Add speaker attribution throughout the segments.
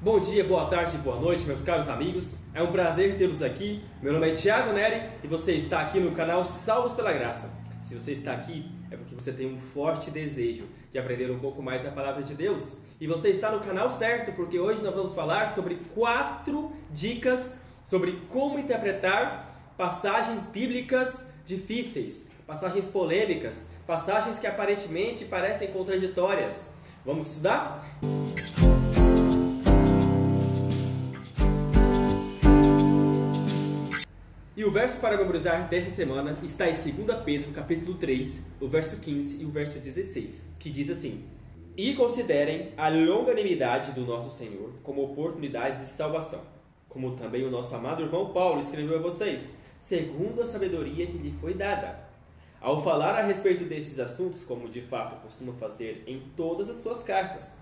Speaker 1: Bom dia, boa tarde, boa noite, meus caros amigos. É um prazer tê-los aqui. Meu nome é Thiago Neri e você está aqui no canal Salvos pela Graça. Se você está aqui, é porque você tem um forte desejo de aprender um pouco mais da Palavra de Deus. E você está no canal certo, porque hoje nós vamos falar sobre 4 dicas sobre como interpretar passagens bíblicas difíceis, passagens polêmicas, passagens que aparentemente parecem contraditórias. Vamos estudar? E o verso para memorizar dessa semana está em 2 Pedro, capítulo 3, o verso 15 e o verso 16, que diz assim: E considerem a longanimidade do nosso Senhor como oportunidade de salvação, como também o nosso amado irmão Paulo escreveu a vocês, segundo a sabedoria que lhe foi dada. Ao falar a respeito desses assuntos, como de fato costuma fazer em todas as suas cartas,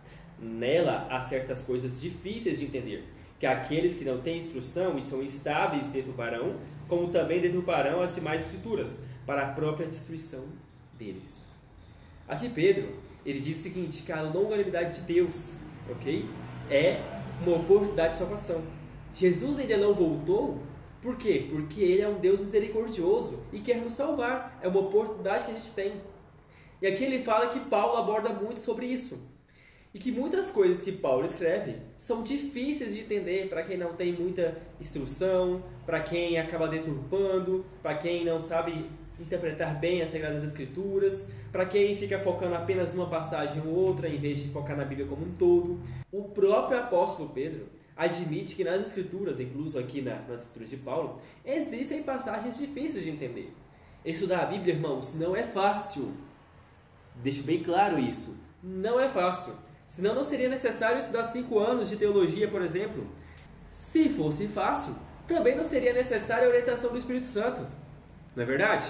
Speaker 1: nela há certas coisas difíceis de entender, que aqueles que não têm instrução e são instáveis deturparão, como também deturparão as demais escrituras, para a própria destruição deles. Aqui Pedro, ele diz o seguinte, que a longanimidade de Deus, ok? É uma oportunidade de salvação. Jesus ainda não voltou, por quê? Porque ele é um Deus misericordioso e quer nos salvar. É uma oportunidade que a gente tem. E aqui ele fala que Paulo aborda muito sobre isso. E que muitas coisas que Paulo escreve são difíceis de entender para quem não tem muita instrução, para quem acaba deturpando, para quem não sabe interpretar bem as Sagradas Escrituras, para quem fica focando apenas numa passagem ou outra, em vez de focar na Bíblia como um todo. O próprio apóstolo Pedro admite que nas Escrituras, incluso aqui nas Escrituras de Paulo, existem passagens difíceis de entender. Estudar a Bíblia, irmãos, não é fácil. Deixo bem claro isso. Não é fácil. Senão não seria necessário estudar 5 anos de teologia, por exemplo. Se fosse fácil, também não seria necessária a orientação do Espírito Santo. Não é verdade?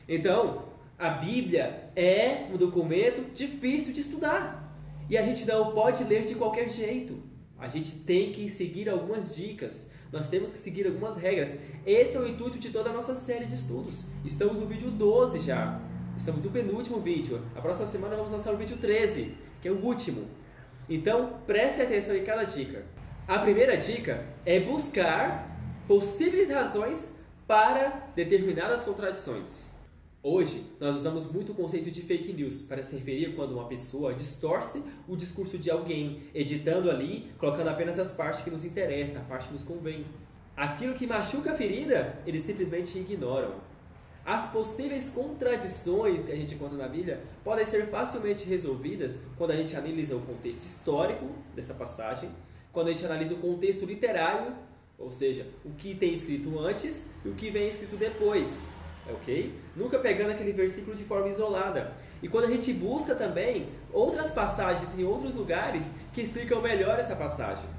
Speaker 1: Então, a Bíblia é um documento difícil de estudar. E a gente não pode ler de qualquer jeito. A gente tem que seguir algumas dicas. Nós temos que seguir algumas regras. Esse é o intuito de toda a nossa série de estudos. Estamos no vídeo 12 já. Estamos no penúltimo vídeo. A próxima semana vamos lançar o vídeo 13, que é o último. Então, preste atenção em cada dica. A primeira dica é buscar possíveis razões para determinadas contradições. Hoje, nós usamos muito o conceito de fake news para se referir quando uma pessoa distorce o discurso de alguém, editando ali, colocando apenas as partes que nos interessam, a parte que nos convém. Aquilo que machuca a ferida, eles simplesmente ignoram. As possíveis contradições que a gente encontra na Bíblia podem ser facilmente resolvidas quando a gente analisa o contexto histórico dessa passagem, quando a gente analisa o contexto literário, ou seja, o que tem escrito antes e o que vem escrito depois, ok? Nunca pegando aquele versículo de forma isolada. E quando a gente busca também outras passagens em outros lugares que explicam melhor essa passagem.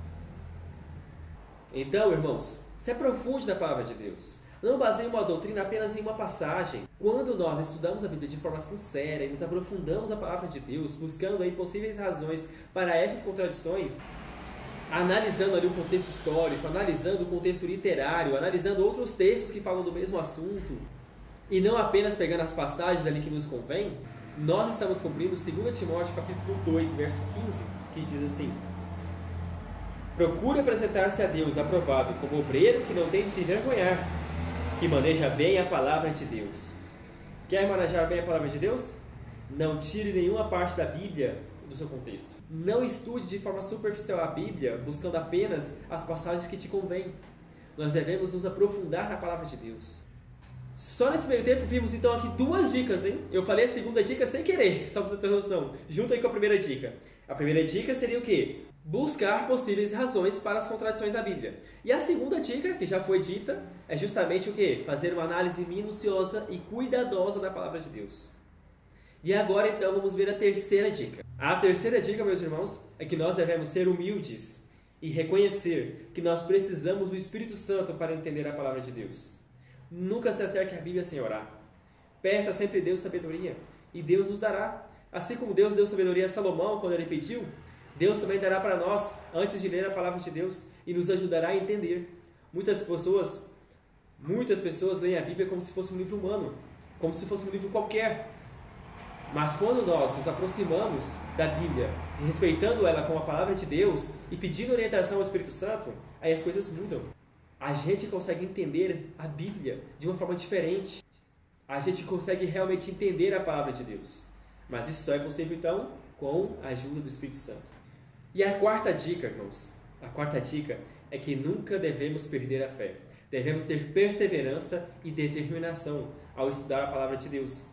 Speaker 1: Então, irmãos, se aprofunde na Palavra de Deus. Não baseie uma doutrina apenas em uma passagem. Quando nós estudamos a Bíblia de forma sincera e nos aprofundamos na Palavra de Deus, buscando aí possíveis razões para essas contradições, analisando ali o contexto histórico, analisando o contexto literário, analisando outros textos que falam do mesmo assunto, e não apenas pegando as passagens ali que nos convém, nós estamos cumprindo 2 Timóteo capítulo 2, verso 15, que diz assim: Procure apresentar-se a Deus aprovado como obreiro que não tem de se envergonhar, que maneja bem a palavra de Deus. Quer manejar bem a palavra de Deus? Não tire nenhuma parte da Bíblia do seu contexto. Não estude de forma superficial a Bíblia, buscando apenas as passagens que te convêm. Nós devemos nos aprofundar na palavra de Deus. Só nesse meio tempo vimos então aqui 2 dicas, hein? Eu falei a segunda dica sem querer, só para você ter noção. Junto aí com a primeira dica. A primeira dica seria o quê? Buscar possíveis razões para as contradições da Bíblia. E a segunda dica, que já foi dita, é justamente o quê? Fazer uma análise minuciosa e cuidadosa da Palavra de Deus. E agora então vamos ver a terceira dica. A terceira dica, meus irmãos, é que nós devemos ser humildes e reconhecer que nós precisamos do Espírito Santo para entender a Palavra de Deus. Nunca se acerque à Bíblia sem orar. Peça sempre a Deus sabedoria e Deus nos dará. Assim como Deus deu sabedoria a Salomão quando ele pediu, Deus também dará para nós antes de ler a Palavra de Deus e nos ajudará a entender. Muitas pessoas leem a Bíblia como se fosse um livro humano, como se fosse um livro qualquer. Mas quando nós nos aproximamos da Bíblia, respeitando ela como a palavra de Deus e pedindo orientação ao Espírito Santo, aí as coisas mudam. A gente consegue entender a Bíblia de uma forma diferente. A gente consegue realmente entender a palavra de Deus. Mas isso só é possível, então, com a ajuda do Espírito Santo. E a quarta dica, irmãos, a quarta dica é que nunca devemos perder a fé. Devemos ter perseverança e determinação ao estudar a palavra de Deus.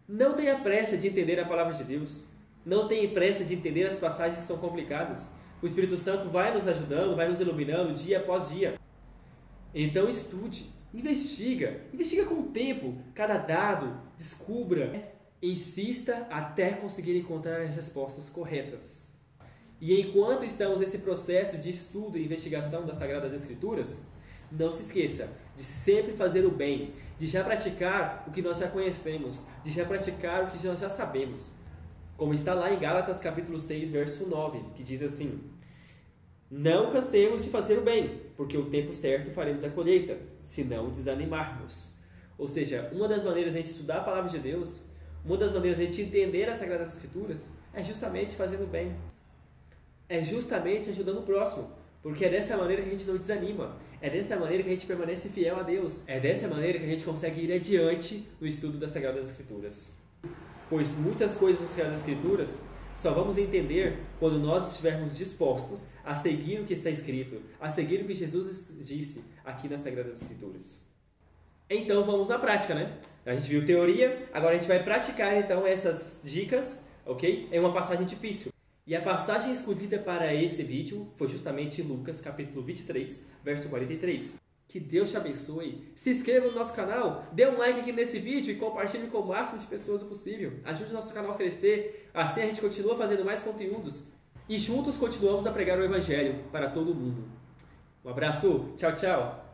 Speaker 1: Não tenha pressa de entender a palavra de Deus. Não tenha pressa de entender as passagens que são complicadas. O Espírito Santo vai nos ajudando, vai nos iluminando dia após dia. Então estude, investiga com o tempo, cada dado, descubra, insista até conseguir encontrar as respostas corretas. E enquanto estamos nesse processo de estudo e investigação das Sagradas Escrituras, não se esqueça de sempre fazer o bem, de já praticar o que nós já conhecemos, de já praticar o que nós já sabemos. Como está lá em Gálatas capítulo 6, verso 9, que diz assim: não cansemos de fazer o bem, porque o tempo certo faremos a colheita, se não desanimarmos. Ou seja, uma das maneiras de a gente estudar a palavra de Deus, uma das maneiras de a gente entender as Sagradas Escrituras, é justamente fazendo o bem. É justamente ajudando o próximo. Porque é dessa maneira que a gente não desanima. É dessa maneira que a gente permanece fiel a Deus. É dessa maneira que a gente consegue ir adiante no estudo das Sagradas Escrituras. Pois muitas coisas das Sagradas Escrituras só vamos entender quando nós estivermos dispostos a seguir o que está escrito, a seguir o que Jesus disse aqui nas Sagradas Escrituras. Então vamos à prática, né? A gente viu teoria, agora a gente vai praticar então essas dicas, ok? É uma passagem difícil. E a passagem escolhida para esse vídeo foi justamente Lucas capítulo 23, verso 43. Que Deus te abençoe. Se inscreva no nosso canal, dê um like aqui nesse vídeo e compartilhe com o máximo de pessoas possível. Ajude o nosso canal a crescer, assim a gente continua fazendo mais conteúdos. E juntos continuamos a pregar o Evangelho para todo mundo. Um abraço, tchau, tchau.